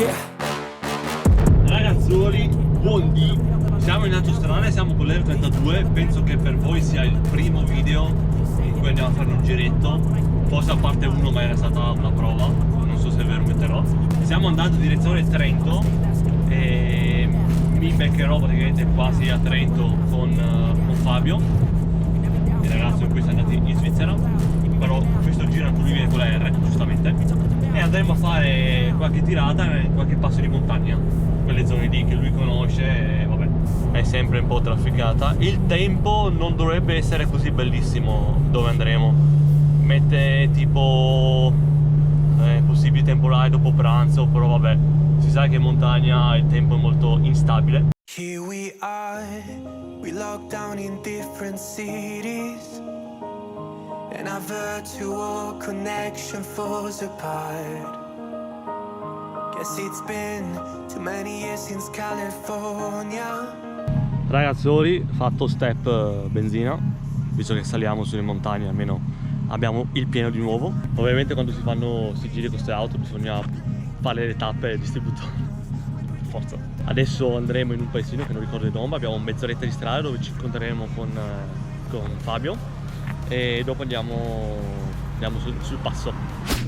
Yeah. Ragazzoli, buondì. Siamo in autostrada, siamo con l'R32. Penso che per voi sia il primo video in cui andiamo a fare un giretto. Forse a parte uno, ma era stata una prova. Non so se ve lo metterò. Stiamo andando in direzione Trento e mi beccherò praticamente quasi a Trento con Fabio, il ragazzo con cui siamo andati in Svizzera. Però questo giro anche lui viene con la R, giustamente. E andremo a fare qualche tirata in qualche passo di montagna, quelle zone lì che lui conosce, e vabbè, è sempre un po' trafficata. Il tempo non dovrebbe essere così bellissimo dove andremo, mette tipo possibili temporali dopo pranzo, però vabbè, si sa che in montagna il tempo è molto instabile. Here we are, we locked down in different cities, and our virtual connection falls apart. Guess it's been too many years since California. Ragazzoli, fatto step benzina, visto che saliamo sulle montagne almeno abbiamo il pieno di nuovo. Ovviamente quando si fanno sti giri con queste auto bisogna fare le tappe distributore. Forza. Adesso andremo in un paesino che non ricordo il nome, abbiamo mezz'oretta di strada dove ci incontreremo con Fabio e dopo andiamo sul passo.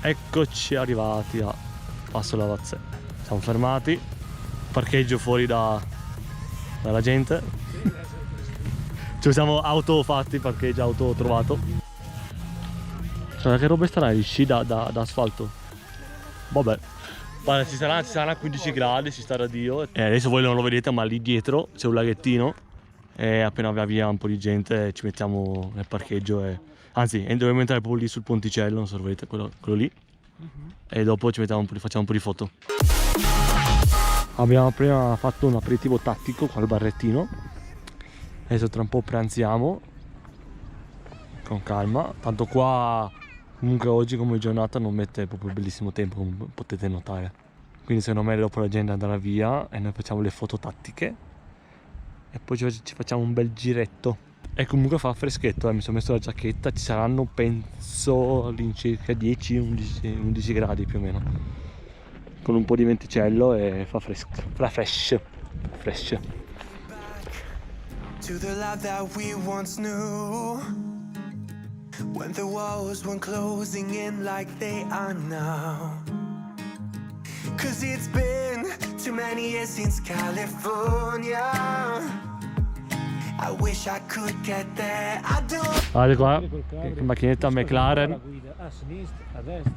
Eccoci arrivati a Passo Lavazzè. Siamo fermati, parcheggio fuori dalla gente. Ci siamo auto fatti, parcheggio auto trovato. Cioè, che roba strana, gli sci da asfalto. Vabbè. Guarda, ci saranno a 15 gradi, si sta da Dio. E adesso voi non lo vedete, ma lì dietro c'è un laghettino. E appena va via un po' di gente ci mettiamo nel parcheggio e... Anzi, dobbiamo entrare proprio lì sul ponticello, non so se vedete quello lì. E dopo ci facciamo un po' di foto. Abbiamo appena fatto un aperitivo tattico qua al barrettino. Adesso tra un po' pranziamo con calma. Tanto qua comunque oggi come giornata non mette proprio il bellissimo tempo, come potete notare. Quindi secondo me dopo la gente andrà via e noi facciamo le foto tattiche. E poi ci facciamo un bel giretto. E comunque fa freschetto, mi sono messo la giacchetta, ci saranno penso all'incirca 10-11 gradi più o meno, con un po' di venticello e fa fresco, fa fresh. To the life that we once knew, when the walls weren't closing in like they are now. 'Cause it's been too many years since California. I wish I could get there. I don't. Guardate qua, che macchinetta McLaren. A sinistra, a destra.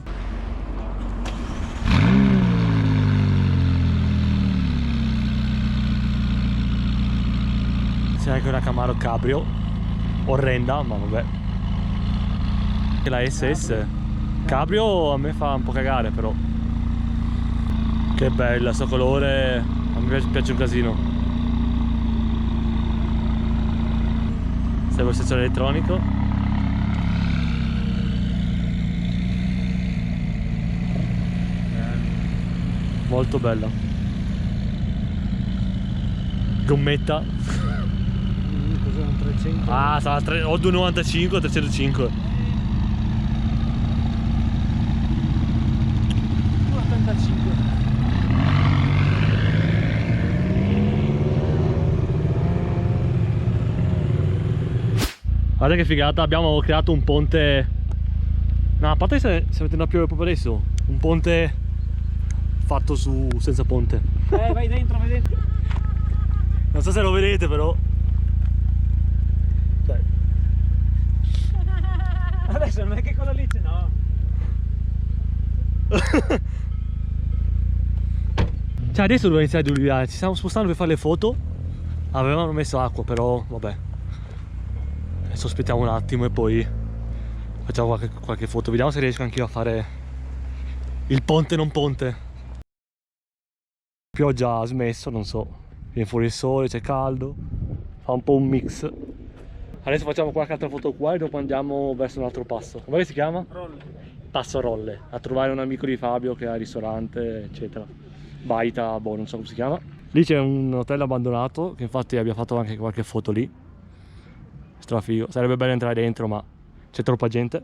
C'è anche una Camaro Cabrio, orrenda, ma vabbè. E la SS Cabrio a me fa un po' cagare, però. Che bella, sto colore, a me piace un casino. Servo il sensore elettronico. Molto bella. Gommetta. Cos'è un 300? Ah, sarà o 295 o 305. 85. Guarda che figata, abbiamo creato un ponte. No, a parte se mettendo a piovere proprio adesso. Un ponte fatto su senza ponte. Vai dentro, vai dentro. Non so se lo vedete però. Dai. Adesso non è che quello lì c'è, no. Cioè adesso doveva iniziare a diluviare, ci stiamo spostando per fare le foto. Avevano messo acqua però vabbè. Adesso aspettiamo un attimo e poi facciamo qualche foto. Vediamo se riesco anch'io a fare il ponte non ponte. Pioggia ha smesso, non so. Viene fuori il sole, c'è caldo. Fa un po' un mix. Adesso facciamo qualche altra foto qua e dopo andiamo verso un altro passo. Come si chiama? Rolle. Passo Rolle. A trovare un amico di Fabio che ha il ristorante, eccetera. Baita, boh, non so come si chiama. Lì c'è un hotel abbandonato, che infatti abbiamo fatto anche qualche foto lì. Strafigo. Sarebbe bello entrare dentro, ma c'è troppa gente.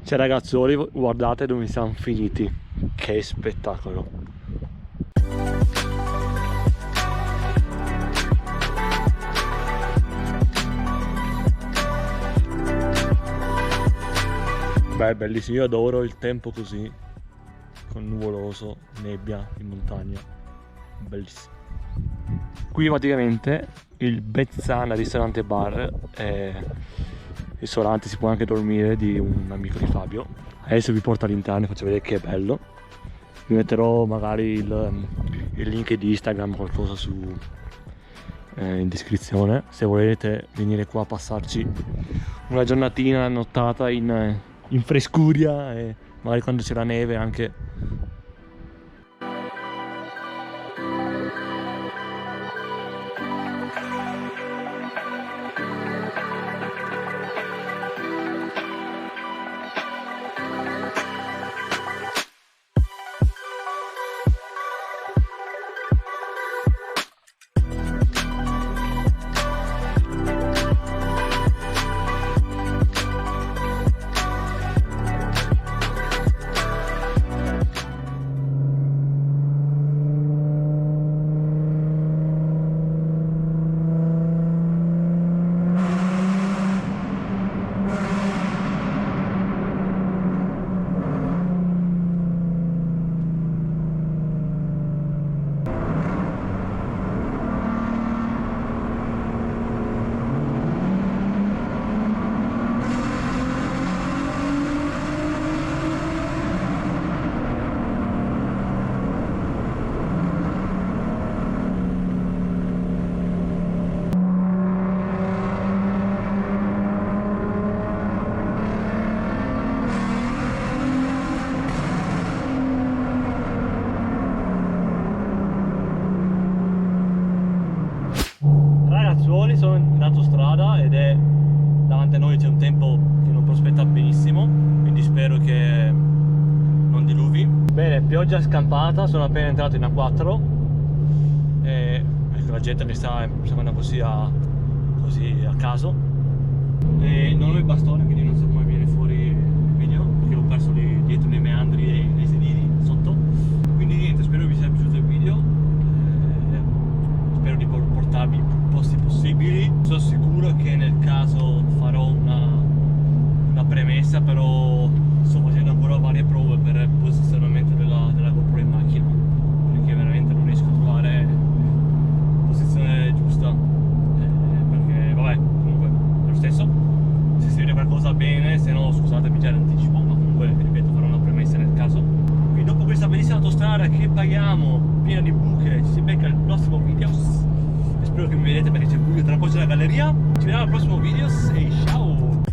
Cioè ragazzoli, guardate dove siamo finiti. Che spettacolo. Beh, bellissimo, io adoro il tempo così, con nuvoloso, nebbia in montagna, bellissimo. Qui praticamente il Bezzana ristorante bar è ristorante, si può anche dormire, di un amico di Fabio. Adesso vi porto all'interno e faccio vedere che è bello. Vi metterò magari il link di Instagram, qualcosa in descrizione, se volete venire qua a passarci una giornatina, una nottata in frescuria e magari quando c'è la neve anche. pioggia scampata, sono appena entrato in A4 e ecco, la gente mi sta andando così a caso e non ho il bastone, quindi non so come viene fuori il video perché l'ho perso lì dietro nei meandri e nei sedili sotto. Quindi niente, spero vi sia piaciuto il video, spero di portarvi i più posti possibili. Sono sicuro che nel caso farò una premessa, però sto facendo ancora varie prove per il posizionamento della GoPro in macchina, perché veramente non riesco a trovare la posizione giusta, perché vabbè, comunque è lo stesso, se si vede qualcosa bene, se no scusatemi già in anticipo, ma comunque ripeto, farò una premessa nel caso. Quindi dopo questa bellissima autostrada che paghiamo, piena di buche, ci si becca il prossimo video e spero che mi vedete perché c'è buio, tra un po' c'è la galleria. Ci vediamo al prossimo video e ciao!